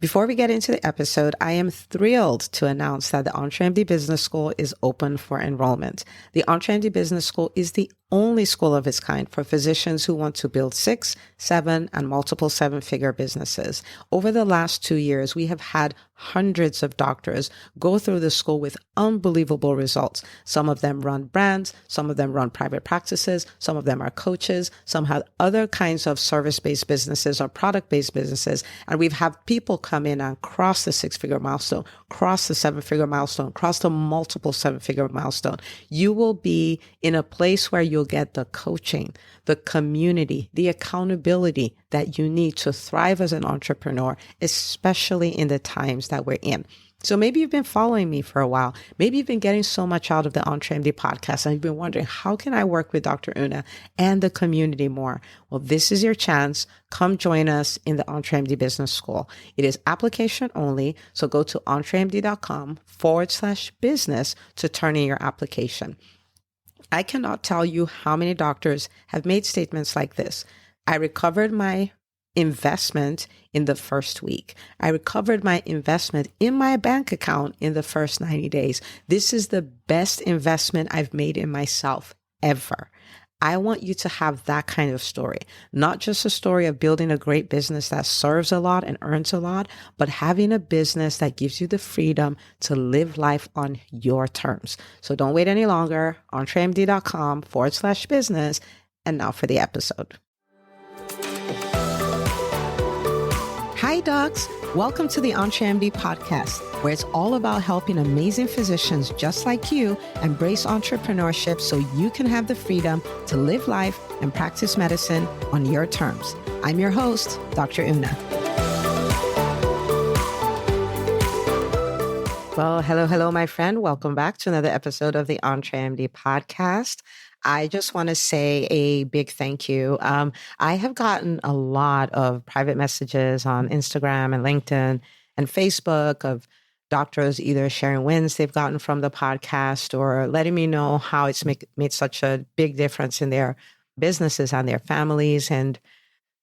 Before we get into the episode, I am thrilled to announce that the EntreMD Business School is open for enrollment. The EntreMD Business School is the only school of its kind for physicians who want to build 6, 7, and multiple 7-figure businesses. Over the last 2 years, we have had hundreds of doctors go through the school with unbelievable results. Some of them run brands, some of them run private practices, some of them are coaches, some have other kinds of service-based businesses or product-based businesses. And we've had people come in and cross the 6-figure milestone, cross the 7-figure milestone, cross the multiple 7-figure milestone. You will be in a place where you'll get the coaching, the community, the accountability that you need to thrive as an entrepreneur, especially in the times that we're in. So maybe you've been following me for a while. Maybe you've been getting so much out of the EntreMD podcast and you've been wondering, how can I work with Dr. Una and the community more? Well, this is your chance. Come join us in the EntreMD Business School. It is application only. So go to entremd.com/business to turn in your application. I cannot tell you how many doctors have made statements like this. I recovered my investment in the first week. I recovered my investment in my bank account in the first 90 days. This is the best investment I've made in myself ever. I want you to have that kind of story, not just a story of building a great business that serves a lot and earns a lot, but having a business that gives you the freedom to live life on your terms. So don't wait any longer. entremd.com/business. And now for the episode. Hi, docs. Welcome to the EntreMD podcast, where it's all about helping amazing physicians just like you embrace entrepreneurship so you can have the freedom to live life and practice medicine on your terms. I'm your host, Dr. Una. Well, hello, my friend. Welcome back to another episode of the EntreMD podcast. I just want to say a big thank you. I have gotten a lot of private messages on Instagram and LinkedIn and Facebook of doctors either sharing wins they've gotten from the podcast or letting me know how it's made such a big difference in their businesses and their families and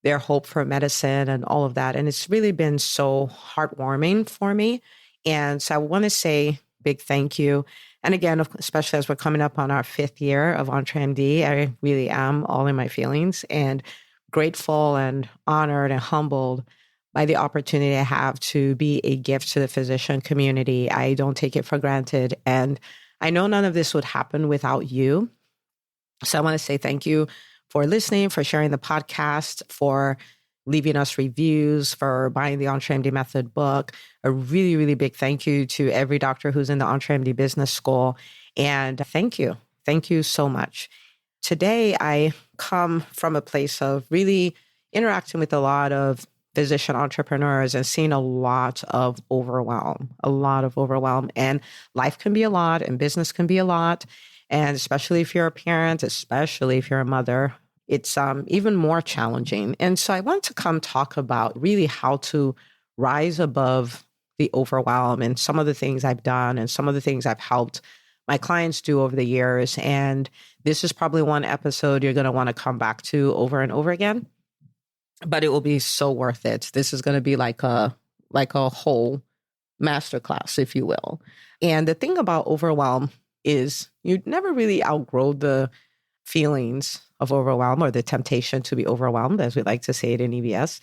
their hope for medicine and all of that. And it's really been so heartwarming for me. And so I want to say big thank you. And again, especially as we're coming up on our 5th year of EntreMD, I really am all in my feelings and grateful and honored and humbled by the opportunity I have to be a gift to the physician community. I don't take it for granted. And I know none of this would happen without you. So I want to say thank you for listening, for sharing the podcast, for leaving us reviews, for buying the EntreMD Method book. A really, really big thank you to every doctor who's in the EntreMD Business School. And thank you. Thank you so much. Today, I come from a place of really interacting with a lot of physician entrepreneurs and seeing a lot of overwhelm. And life can be a lot and business can be a lot. And especially if you're a parent, especially if you're a mother, it's even more challenging. And so I wanted to come talk about really how to rise above the overwhelm and some of the things I've done and some of the things I've helped my clients do over the years. And this is probably one episode you're going to want to come back to over and over again, but it will be so worth it. This is going to be like a whole masterclass, if you will. And the thing about overwhelm is you never really outgrow the feelings of overwhelm or the temptation to be overwhelmed, as we like to say it in EBS.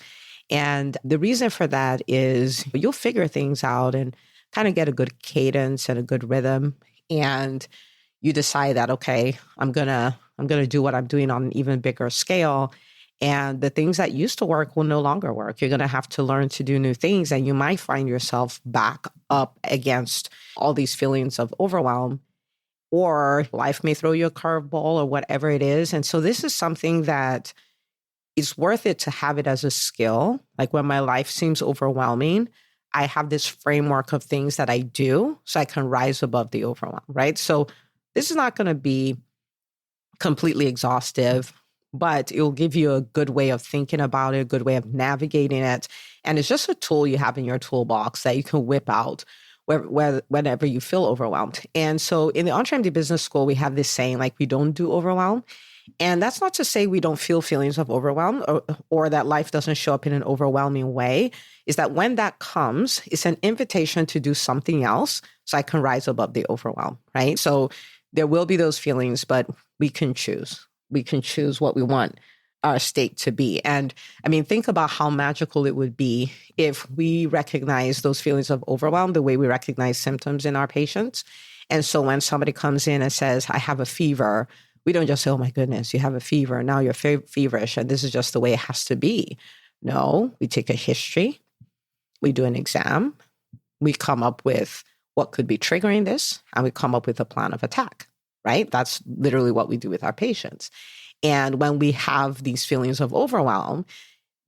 And the reason for that is you'll figure things out and kind of get a good cadence and a good rhythm. And you decide that, okay, I'm gonna do what I'm doing on an even bigger scale. And the things that used to work will no longer work. You're going to have to learn to do new things. And you might find yourself back up against all these feelings of overwhelm. Or life may throw you a curveball or whatever it is. And so this is something that is worth it to have it as a skill. Like when my life seems overwhelming, I have this framework of things that I do so I can rise above the overwhelm, right? So this is not going to be completely exhaustive, but it will give you a good way of thinking about it, a good way of navigating it. And it's just a tool you have in your toolbox that you can whip out whenever you feel overwhelmed. And so in the EntreMD Business School, we have this saying, like, we don't do overwhelm. And that's not to say we don't feel feelings of overwhelm or that life doesn't show up in an overwhelming way. Is that when that comes, it's an invitation to do something else so I can rise above the overwhelm, right? So there will be those feelings, but we can choose. We can choose what we want our state to be. And I mean, think about how magical it would be if we recognize those feelings of overwhelm the way we recognize symptoms in our patients. And so when somebody comes in and says, I have a fever, we don't just say, oh my goodness, you have a fever. Now you're feverish and this is just the way it has to be. No, we take a history. We do an exam. We come up with what could be triggering this, and we come up with a plan of attack, right? That's literally what we do with our patients. And when we have these feelings of overwhelm,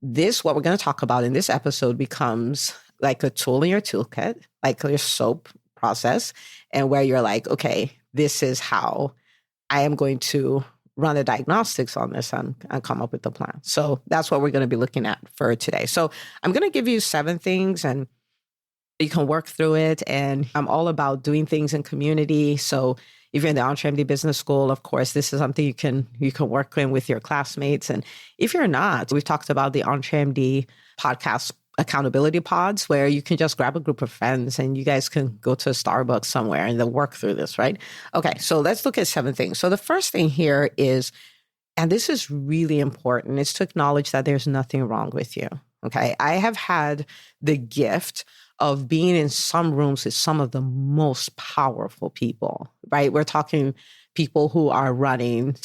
what we're going to talk about in this episode becomes like a tool in your toolkit, like your SOAP process, and where you're like, okay, this is how I am going to run the diagnostics on this and come up with the plan. So that's what we're going to be looking at for today. So I'm going to give you 7 things and you can work through it. And I'm all about doing things in community. So if you're in the EntreMD Business School, of course, this is something you can work in with your classmates. And if you're not, we've talked about the EntreMD podcast accountability pods where you can just grab a group of friends and you guys can go to a Starbucks somewhere and then work through this, right? Okay, so let's look at 7 things. So the first thing here is, and this is really important, is to acknowledge that there's nothing wrong with you, okay? I have had the gift of being in some rooms with some of the most powerful people, right? We're talking people who are running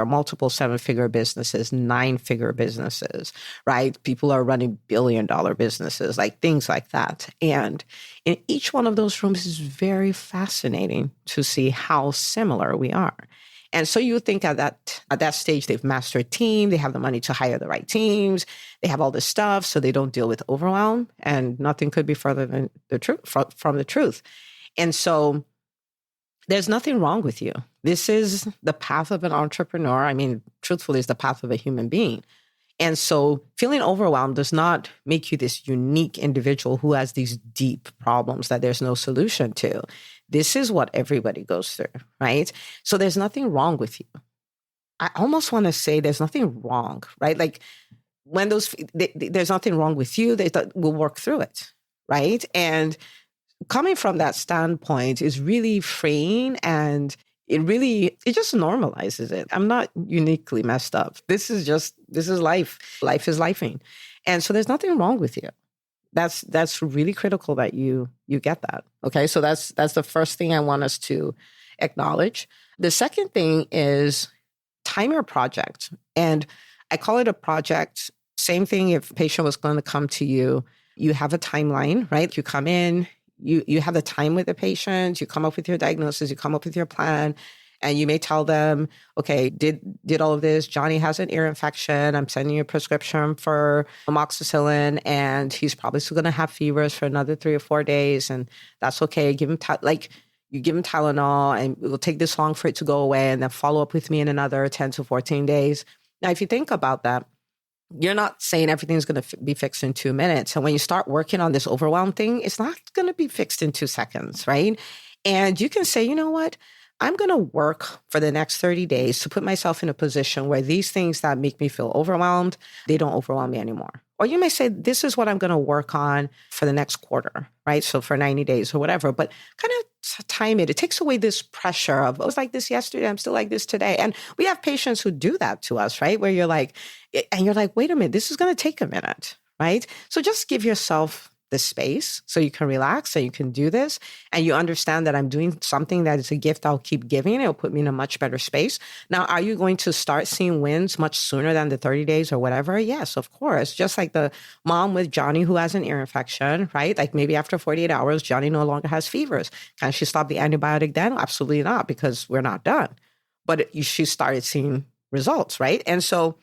multiple 7-figure businesses, 9-figure businesses, right? People are running billion-dollar businesses, like things like that. And in each one of those rooms is very fascinating to see how similar we are. And so you think at that stage, they've mastered a team, they have the money to hire the right teams, they have all this stuff, so they don't deal with overwhelm, and nothing could be further than the truth from the truth. And so there's nothing wrong with you. This is the path of an entrepreneur. I mean, truthfully, it's the path of a human being. And so feeling overwhelmed does not make you this unique individual who has these deep problems that there's no solution to. This is what everybody goes through, right? So there's nothing wrong with you. I almost want to say there's nothing wrong, right? Like when there's nothing wrong with you, we'll work through it, right? And coming from that standpoint is really freeing, and it just normalizes it. I'm not uniquely messed up. This is life. Life is lifing. And so there's nothing wrong with you. That's really critical that you get that. Okay. So that's the first thing I want us to acknowledge. The second thing is time your project. And I call it a project. Same thing if a patient was going to come to you, you have a timeline, right? You come in, you have the time with the patient, you come up with your diagnosis, you come up with your plan, and you may tell them, okay, did all of this. Johnny has an ear infection. I'm sending you a prescription for amoxicillin, and he's probably still going to have fevers for another 3 or 4 days, and that's okay. Give him you give him Tylenol, and it will take this long for it to go away, and then follow up with me in another 10 to 14 days. Now, if you think about that, you're not saying everything's going to be fixed in 2 minutes. And when you start working on this overwhelm thing, it's not going to be fixed in 2 seconds, right? And you can say, you know what? I'm going to work for the next 30 days to put myself in a position where these things that make me feel overwhelmed, they don't overwhelm me anymore. Or you may say, this is what I'm going to work on for the next quarter, right? So for 90 days or whatever, but kind of time it. It takes away this pressure of, I was like this yesterday, I'm still like this today. And we have patients who do that to us, right? Where you're like, wait a minute, this is going to take a minute, right? So just give yourself the space so you can relax and you can do this. And you understand that I'm doing something that is a gift I'll keep giving. It'll put me in a much better space. Now, are you going to start seeing wins much sooner than the 30 days or whatever? Yes, of course. Just like the mom with Johnny who has an ear infection, right? Like maybe after 48 hours, Johnny no longer has fevers. Can she stop the antibiotic then? Absolutely not, because we're not done. But she started seeing results, right? And so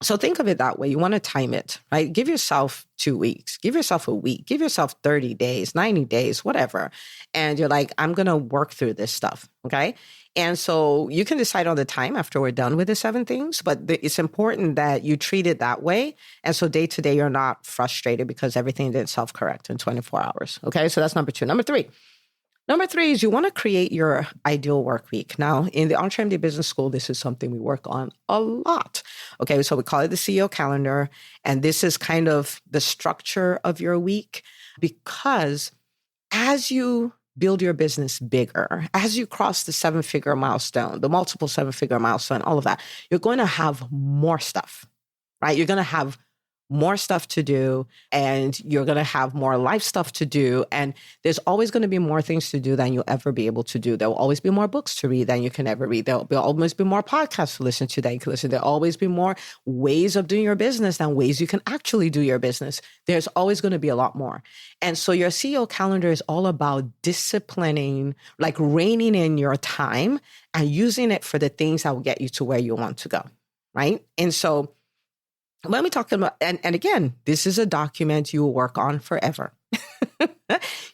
think of it that way. You want to time it, right? Give yourself 2 weeks, give yourself a week, give yourself 30 days, 90 days, whatever. And you're like, I'm going to work through this stuff. Okay. And so you can decide on the time after we're done with the 7 things, but it's important that you treat it that way. And so day to day, you're not frustrated because everything didn't self-correct in 24 hours. Okay. So that's number 2. Number 3, Number three is you want to create your ideal work week. Now, in the EntreMD Business School, this is something we work on a lot. Okay, so we call it the CEO calendar. And this is kind of the structure of your week because as you build your business bigger, as you cross the 7-figure milestone, the multiple 7-figure milestone, all of that, you're going to have more stuff, right? You're going to have more stuff to do and you're going to have more life stuff to do. And there's always going to be more things to do than you'll ever be able to do. There will always be more books to read than you can ever read. There'll always be more podcasts to listen to than you can listen. There'll always be more ways of doing your business than ways you can actually do your business. There's always going to be a lot more. And so your CEO calendar is all about disciplining, like reining in your time and using it for the things that will get you to where you want to go, right? And so let me talk about, and again, this is a document you will work on forever.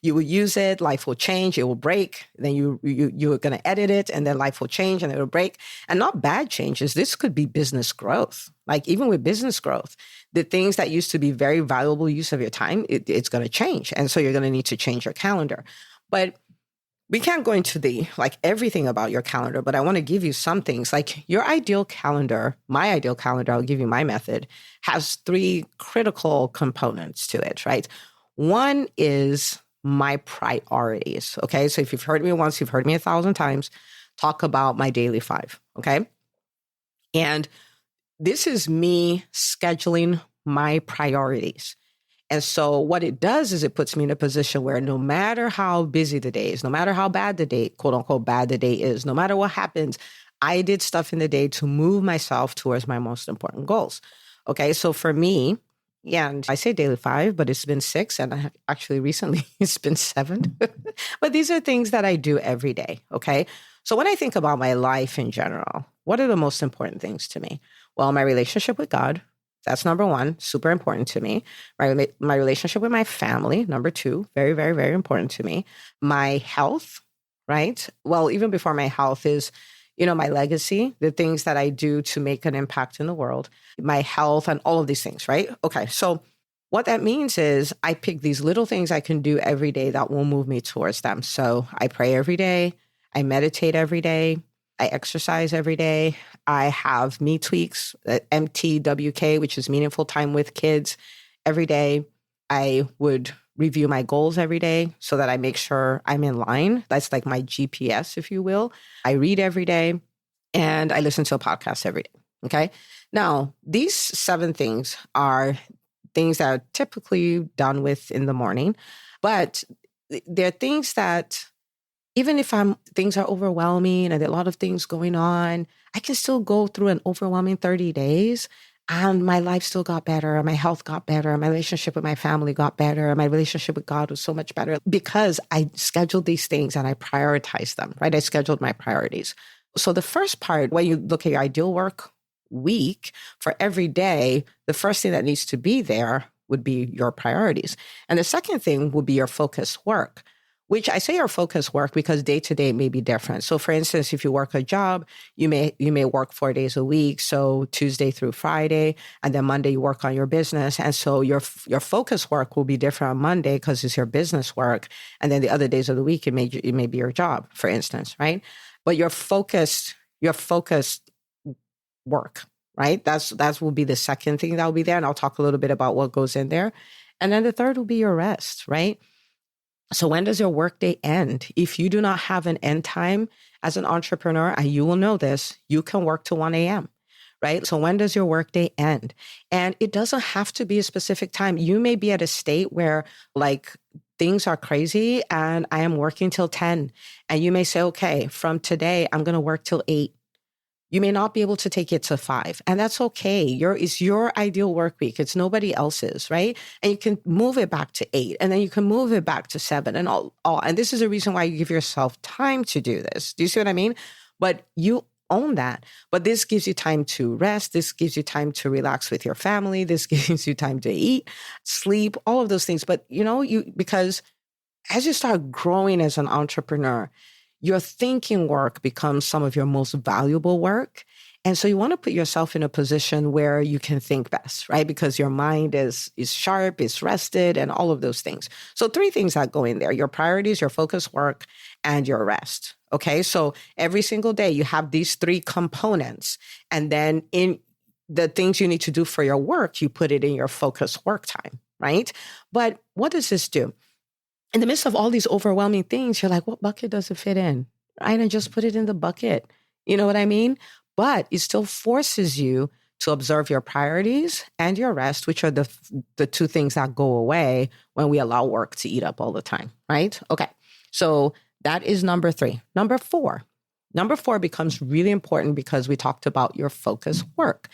You will use it, life will change, it will break, then you're going to edit it, and then life will change and it will break. And not bad changes. This could be business growth. Like even with business growth, the things that used to be very valuable use of your time, it's going to change. And so you're going to need to change your calendar. But we can't go into everything about your calendar, but I want to give you some things. Like your ideal calendar, my ideal calendar, I'll give you my method, has 3 critical components to it, right? One is my priorities, okay? So if you've heard me once, you've heard me 1,000 times, talk about my daily 5, okay? And this is me scheduling my priorities. And so what it does is it puts me in a position where no matter how busy the day is, no matter how bad the day, quote unquote, bad the day is, no matter what happens, I did stuff in the day to move myself towards my most important goals. Okay. So for me, yeah, and I say daily 5, but it's been 6. And actually recently it's been 7. But these are things that I do every day. Okay. So when I think about my life in general, what are the most important things to me? Well, my relationship with God. That's number 1, super important to me. My relationship with my family, number 2, very, very, very important to me. My health, right? Well, even before my health is, my legacy, the things that I do to make an impact in the world, my health and all of these things, right? Okay, so what that means is I pick these little things I can do every day that will move me towards them. So I pray every day. I meditate every day. I exercise every day. I have me tweaks, MTWK, which is meaningful time with kids every day. I would review my goals every day so that I make sure I'm in line. That's like my GPS, if you will. I read every day and I listen to a podcast every day. Okay. Now, these 7 things are things that are typically done with in the morning, but they're things that even if things are overwhelming and there are a lot of things going on, I can still go through an overwhelming 30 days and my life still got better. My health got better. My relationship with my family got better. My relationship with God was so much better because I scheduled these things and I prioritized them, right? I scheduled my priorities. So the first part, when you look at your ideal work week for every day, the first thing that needs to be there would be your priorities. And the second thing would be your focused work, which I say your focus work because day to day may be different. So for instance, if you work a job, you may work 4 days a week. So Tuesday through Friday, and then Monday you work on your business. And so your focus work will be different on Monday because it's your business work. And then the other days of the week, it may be your job, for instance, right? But your focused work, right? That will be the second thing that will be there. And I'll talk a little bit about what goes in there. And then the third will be your rest, right? So when does your workday end? If you do not have an end time as an entrepreneur, and you will know this, you can work till 1 a.m., right? So when does your workday end? And it doesn't have to be a specific time. You may be at a state where things are crazy and I am working till 10. And you may say, okay, from today, I'm going to work till 8. You may not be able to take it to 5, and that's okay. It's your ideal work week. It's nobody else's, right? And you can move it back to 8, and then you can move it back to 7 and all. And this is a reason why you give yourself time to do this. Do you see what I mean? But you own that. But this gives you time to rest. This gives you time to relax with your family. This gives you time to eat, sleep, all of those things. But because as you start growing as an entrepreneur, your thinking work becomes some of your most valuable work. And so you want to put yourself in a position where you can think best, right? Because your mind is sharp, is rested, and all of those things. So three things that go in there: your priorities, your focus work, and your rest. Okay. So every single day you have these three components. And then in the things you need to do for your work, you put it in your focus work time, right? But what does this do? In the midst of all these overwhelming things, you're like, what bucket does it fit in? Right? And just put it in the bucket. You know what I mean? But it still forces you to observe your priorities and your rest, which are the two things that go away when we allow work to eat up all the time, right? Okay. So that is number three. Number four. Number four becomes really important because we talked about your focus work.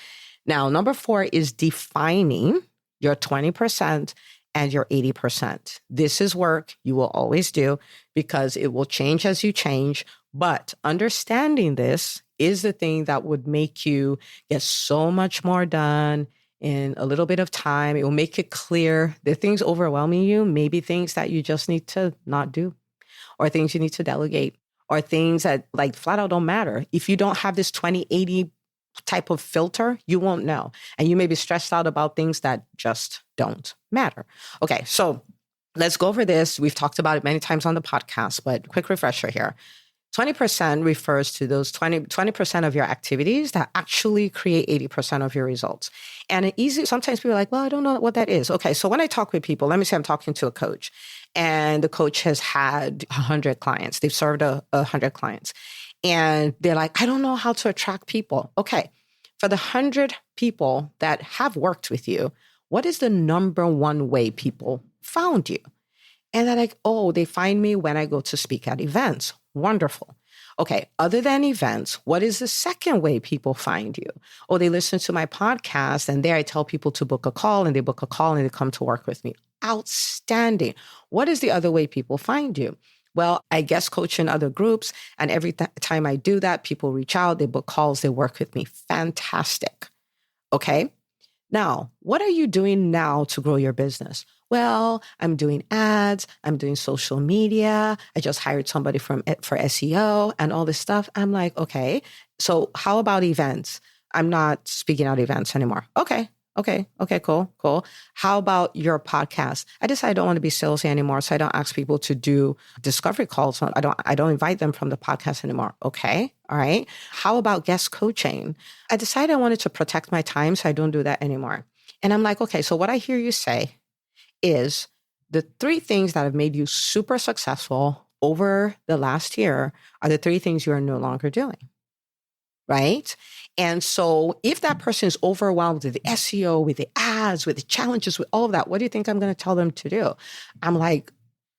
Now, number four is defining your 20% and your 80%. This is work you will always do because it will change as you change. But understanding this is the thing that would make you get so much more done in a little bit of time. It will make it clear the things overwhelming you, maybe things that you just need to not do, or things you need to delegate, or things that like flat out don't matter. If you don't have this 20-80 type of filter, you won't know. And you may be stressed out about things that just don't matter. Okay, so let's go over this. We've talked about it many times on the podcast, but quick refresher here. 20% refers to those 20% of your activities that actually create 80% of your results. And sometimes people are like, well, I don't know what that is. Okay, so when I talk with people, let me say I'm talking to a coach, and the coach has had 100 clients. They've served 100 clients. And they're like, I don't know how to attract people. Okay, for the 100 people that have worked with you, what is the number one way people found you? And they're like, oh, they find me when I go to speak at events. Wonderful. Okay, other than events, what is the second way people find you? Oh, they listen to my podcast, and there I tell people to book a call, and they book a call and they come to work with me. Outstanding. What is the other way people find you? Well, I guest coach in other groups, and every time I do that, people reach out, they book calls, they work with me. Fantastic. Okay. Now, what are you doing now to grow your business? Well, I'm doing ads, I'm doing social media. I just hired somebody for SEO and all this stuff. I'm like, okay, so how about events? I'm not speaking at events anymore. Okay, cool. How about your podcast? I decided I don't want to be salesy anymore, so I don't ask people to do discovery calls. I don't invite them from the podcast anymore. Okay, all right. How about guest coaching? I decided I wanted to protect my time, so I don't do that anymore. And I'm like, okay, so what I hear you say is the three things that have made you super successful over the last year are the three things you are no longer doing. Right? And so if that person is overwhelmed with the SEO, with the ads, with the challenges, with all of that, what do you think I'm going to tell them to do? I'm like,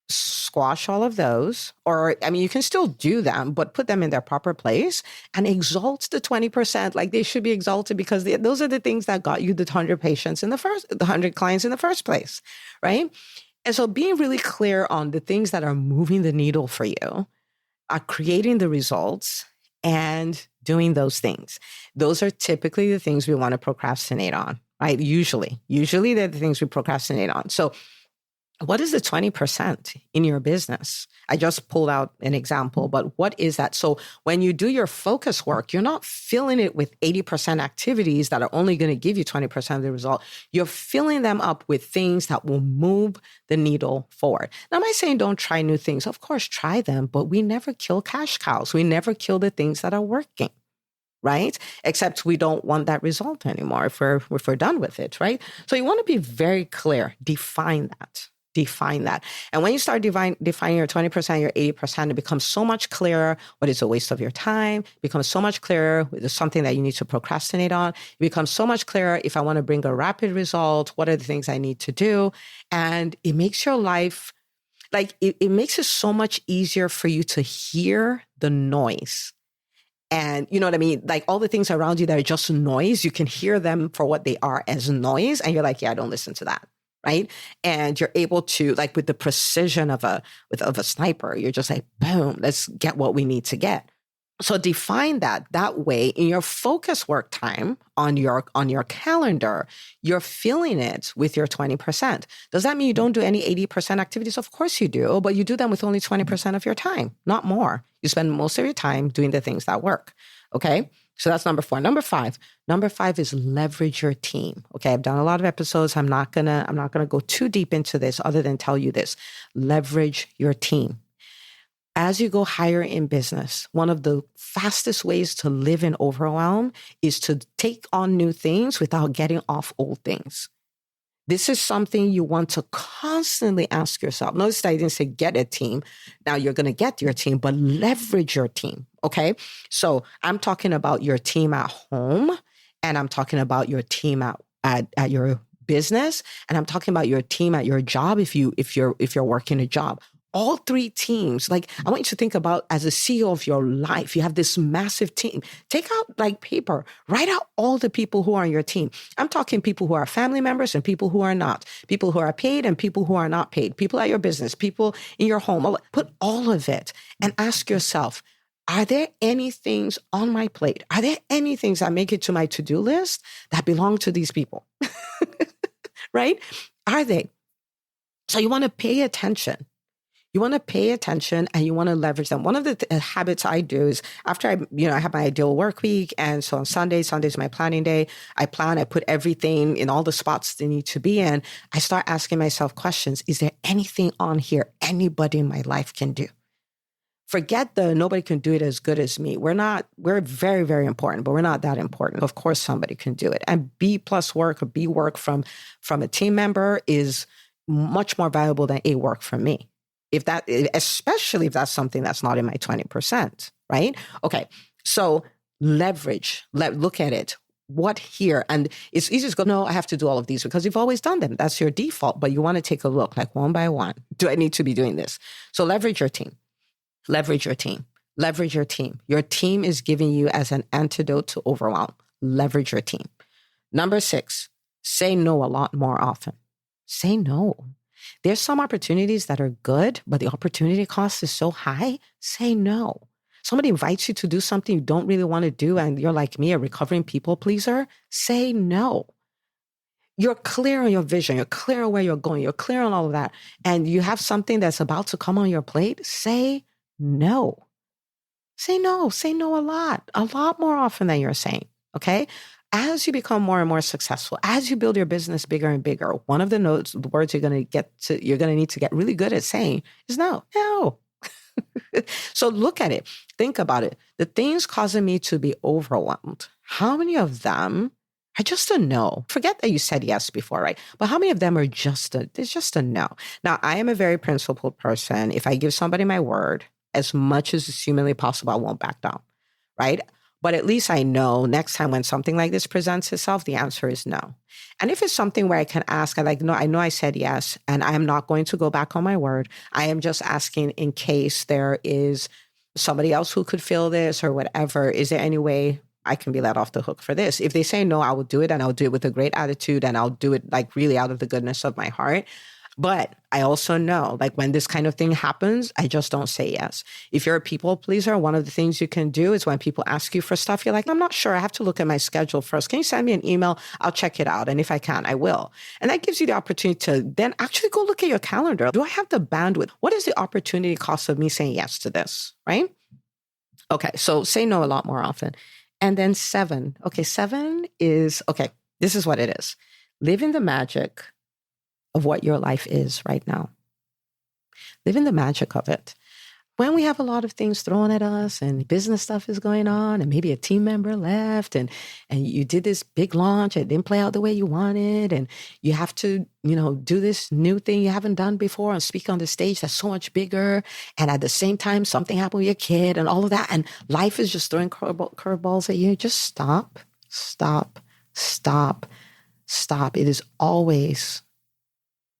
squash all of those. Or, I mean, you can still do them, but put them in their proper place and exalt the 20%. Like they should be exalted because those are the things that got you the 100 patients the 100 clients in the first place. Right? And so being really clear on the things that are moving the needle for you, are creating the results and doing those things. Those are typically the things we want to procrastinate on, right? Usually they're the things we procrastinate on. So what is the 20% in your business? I just pulled out an example, but what is that? So when you do your focus work, you're not filling it with 80% activities that are only going to give you 20% of the result. You're filling them up with things that will move the needle forward. Now, am I saying don't try new things? Of course, try them, but we never kill cash cows. We never kill the things that are working. Right? Except we don't want that result anymore if we're done with it, right? So you want to be very clear. Define that. And when you start defining your 20%, your 80%, it becomes so much clearer what is a waste of your time. It becomes so much clearer with something that you need to procrastinate on. It becomes so much clearer if I want to bring a rapid result, what are the things I need to do? And it makes your life, like it makes it so much easier for you to hear the noise. And you know what I mean? Like all the things around you that are just noise, you can hear them for what they are as noise. And you're like, yeah, don't listen to that. Right. And you're able to, like with the precision of a sniper, you're just like, boom, let's get what we need to get. So define that way in your focus work time on your calendar, you're filling it with your 20%. Does that mean you don't do any 80% activities? Of course you do, but you do them with only 20% of your time, not more. You spend most of your time doing the things that work. Okay. So that's number four. Number five is leverage your team. Okay. I've done a lot of episodes. I'm not gonna go too deep into this other than tell you this. Leverage your team. As you go higher in business, one of the fastest ways to live in overwhelm is to take on new things without getting off old things. This is something you want to constantly ask yourself. Notice that I didn't say get a team. Now you're going to get your team, but leverage your team. Okay. So I'm talking about your team at home, and I'm talking about your team at your business, and I'm talking about your team at your job if you're working a job. All three teams, like I want you to think about as a CEO of your life, you have this massive team. Take out like paper, write out all the people who are on your team. I'm talking people who are family members and people who are not, people who are paid and people who are not paid, people at your business, people in your home. Put all of it and ask yourself, are there any things on my plate? Are there any things that make it to my to-do list that belong to these people? Right? Are they? So you want to pay attention. You want to pay attention and you want to leverage them. One of the habits I do is after I have my ideal work week. And so on Sunday's my planning day. I put everything in all the spots they need to be in. I start asking myself questions. Is there anything on here anybody in my life can do? Forget nobody can do it as good as me. We're very, very important, but we're not that important. Of course, somebody can do it. And B+ work or B work from a team member is much more valuable than A work from me. Especially if that's something that's not in my 20%, right? Okay. So look at it. What here? And it's easy to go, no, I have to do all of these because you've always done them. That's your default, but you want to take a look like one by one. Do I need to be doing this? So leverage your team. Leverage your team. Leverage your team. Your team is giving you as an antidote to overwhelm. Leverage your team. Number 6, say no a lot more often. Say no. There's some opportunities that are good, but the opportunity cost is so high. Say no. Somebody invites you to do something you don't really want to do, and you're like me, a recovering people pleaser. Say no. You're clear on your vision. You're clear on where you're going. You're clear on all of that. And you have something that's about to come on your plate. Say no. Say no. Say no a lot more often than you're saying. Okay. As you become more and more successful, as you build your business bigger and bigger, one of the words you're going to need to get really good at saying is no. No. So look at it. Think about it. The things causing me to be overwhelmed, how many of them are just a no? Forget that you said yes before, right? But how many of them are just a no? Now, I am a very principled person. If I give somebody my word, as much as is humanly possible, I won't back down, right? But at least I know next time when something like this presents itself, the answer is no. And if it's something where I can ask, no, I know I said yes, and I am not going to go back on my word. I am just asking in case there is somebody else who could feel this or whatever. Is there any way I can be let off the hook for this? If they say no, I will do it, and I'll do it with a great attitude, and I'll do it like really out of the goodness of my heart. But I also know, like when this kind of thing happens, I just don't say yes. If you're a people pleaser, one of the things you can do is when people ask you for stuff, you're like, I'm not sure. I have to look at my schedule first. Can you send me an email? I'll check it out. And if I can, I will. And that gives you the opportunity to then actually go look at your calendar. Do I have the bandwidth? What is the opportunity cost of me saying yes to this, right? Okay, so say no a lot more often. And then 7. Okay, 7 is, this is what it is. Live in the magic of what your life is right now. Live in the magic of it. When we have a lot of things thrown at us and business stuff is going on and maybe a team member left and you did this big launch, it didn't play out the way you wanted, and you have to, do this new thing you haven't done before and speak on the stage that's so much bigger. And at the same time, something happened with your kid and all of that. And life is just throwing curveballs at you. Just stop. It is always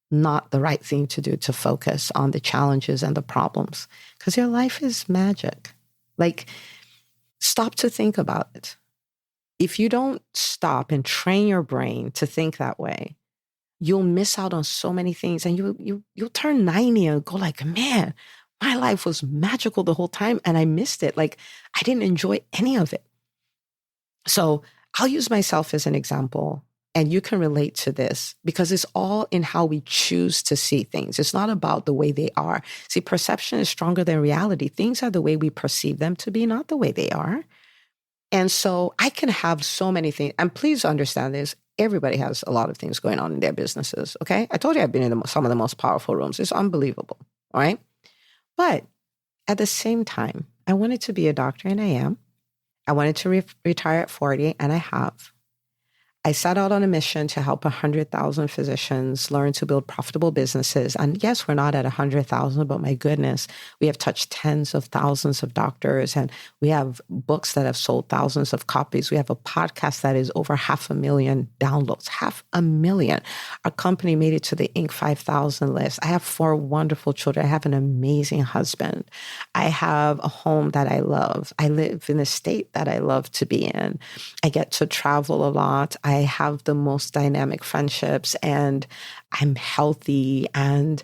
not the right thing to do to focus on the challenges and the problems, because your life is magic. Like, stop to think about it. If you don't stop and train your brain to think that way, you'll miss out on so many things, and you'll turn 90 and go like, man, my life was magical the whole time and I missed it. Like, I didn't enjoy any of it. So I'll use myself as an example. And you can relate to this because it's all in how we choose to see things. It's not about the way they are. See, perception is stronger than reality. Things are the way we perceive them to be, not the way they are. And so I can have so many things. And please understand this. Everybody has a lot of things going on in their businesses. Okay. I told you I've been in some of the most powerful rooms. It's unbelievable. All right. But at the same time, I wanted to be a doctor, and I am. I wanted to retire at 40, and I have. I set out on a mission to help 100,000 physicians learn to build profitable businesses. And yes, we're not at 100,000, but my goodness, we have touched tens of thousands of doctors, and we have books that have sold thousands of copies. We have a podcast that is over 500,000 downloads, 500,000. Our company made it to the Inc. 5,000 list. I have 4 wonderful children. I have an amazing husband. I have a home that I love. I live in a state that I love to be in. I get to travel a lot. I have the most dynamic friendships, and I'm healthy. And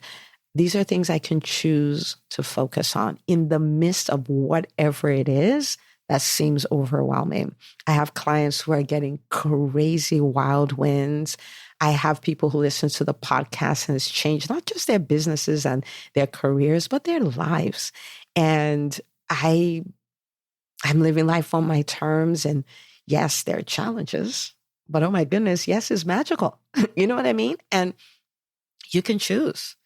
these are things I can choose to focus on in the midst of whatever it is that seems overwhelming. I have clients who are getting crazy wild wins. I have people who listen to the podcast, and it's changed not just their businesses and their careers, but their lives. And I'm living life on my terms. And yes, there are challenges. But oh my goodness, yes is magical. You know what I mean? And you can choose.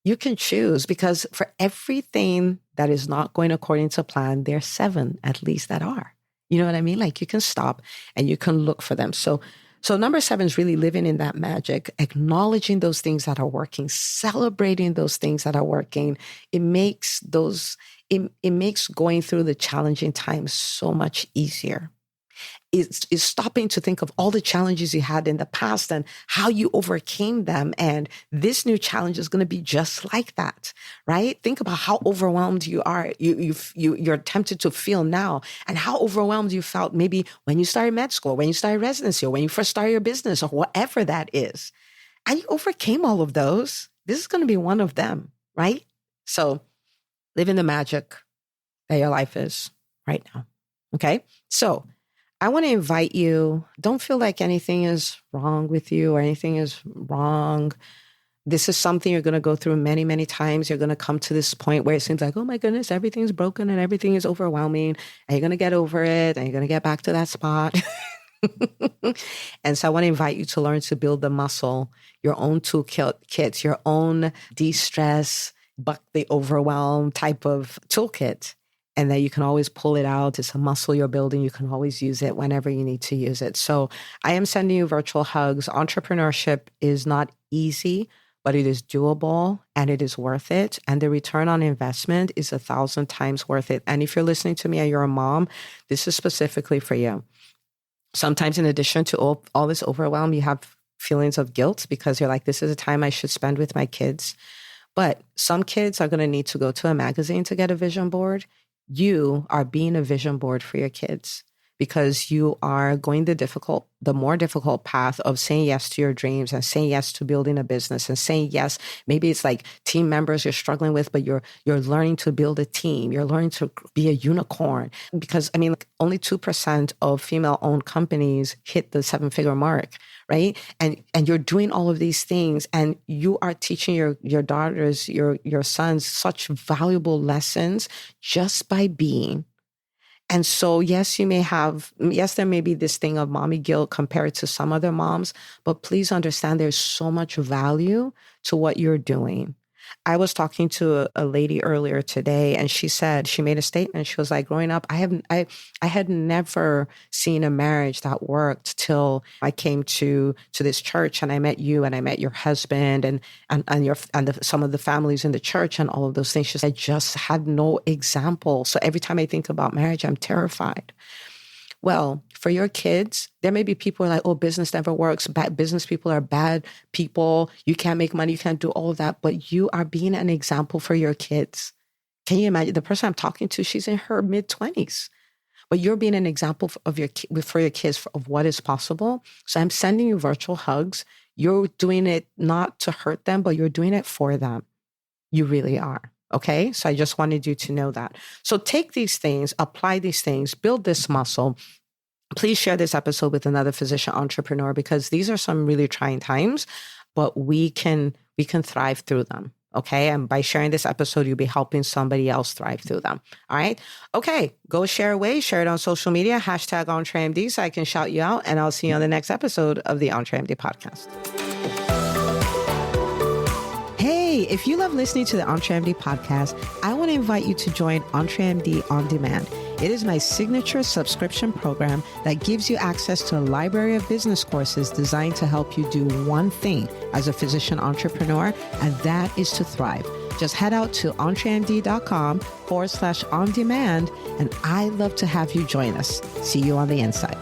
You can choose, because for everything that is not going according to plan, there are 7 at least that are. You know what I mean? Like, you can stop and you can look for them. So number 7 is really living in that magic, acknowledging those things that are working, celebrating those things that are working. It makes going through the challenging times so much easier. Is stopping to think of all the challenges you had in the past and how you overcame them. And this new challenge is going to be just like that, right? Think about how overwhelmed you are. You're tempted to feel now, and how overwhelmed you felt maybe when you started med school, when you started residency, or when you first started your business, or whatever that is. And you overcame all of those. This is going to be one of them, right? So live in the magic that your life is right now. Okay. So I want to invite you, don't feel like anything is wrong with you or anything is wrong. This is something you're going to go through many, many times. You're going to come to this point where it seems like, oh my goodness, everything's broken and everything is overwhelming. And you're going to get over it, and you're going to get back to that spot. And so I want to invite you to learn to build the muscle, your own toolkit, your own de-stress, buck the overwhelm type of toolkit. And that you can always pull it out. It's a muscle you're building. You can always use it whenever you need to use it. So I am sending you virtual hugs. Entrepreneurship is not easy, but it is doable, and it is worth it. And the return on investment is 1,000 times worth it. And if you're listening to me and you're a mom, this is specifically for you. Sometimes, in addition to all this overwhelm, you have feelings of guilt because you're like, this is a time I should spend with my kids. But some kids are going to need to go to a magazine to get a vision board. You are being a vision board for your kids, because you are going the more difficult path of saying yes to your dreams, and saying yes to building a business, and saying yes. Maybe it's like team members you're struggling with, but you're learning to build a team. You're learning to be a unicorn, because only 2% of female-owned companies hit the 7-figure mark, right? And you're doing all of these things, and you are teaching your daughters, your sons, such valuable lessons just by being. And so, yes, there may be this thing of mommy guilt compared to some other moms, but please understand there's so much value to what you're doing. I was talking to a lady earlier today, and she made a statement. She was like, growing up, I had never seen a marriage that worked till I came to this church, and I met you, and I met your husband, and some of the families in the church, and all of those things. She said, I just had no example. So every time I think about marriage, I'm terrified. Well, for your kids, there may be people who are like, oh, business never works. Bad business people are bad people. You can't make money. You can't do all of that. But you are being an example for your kids. Can you imagine? The person I'm talking to, she's in her mid-20s. But you're being an example for your kids of what is possible. So I'm sending you virtual hugs. You're doing it not to hurt them, but you're doing it for them. You really are. Okay. So I just wanted you to know that. So take these things, apply these things, build this muscle. Please share this episode with another physician entrepreneur, because these are some really trying times, but we can thrive through them. Okay. And by sharing this episode, you'll be helping somebody else thrive through them. All right. Okay. Go share away, share it on social media, hashtag EntreMD so I can shout you out. And I'll see you on the next episode of the EntreMD podcast. Hey, if you love listening to the EntreMD podcast, I want to invite you to join EntreMD On Demand. It is my signature subscription program that gives you access to a library of business courses designed to help you do one thing as a physician entrepreneur, and that is to thrive. Just head out to entremd.com/on demand, and I'd love to have you join us. See you on the inside.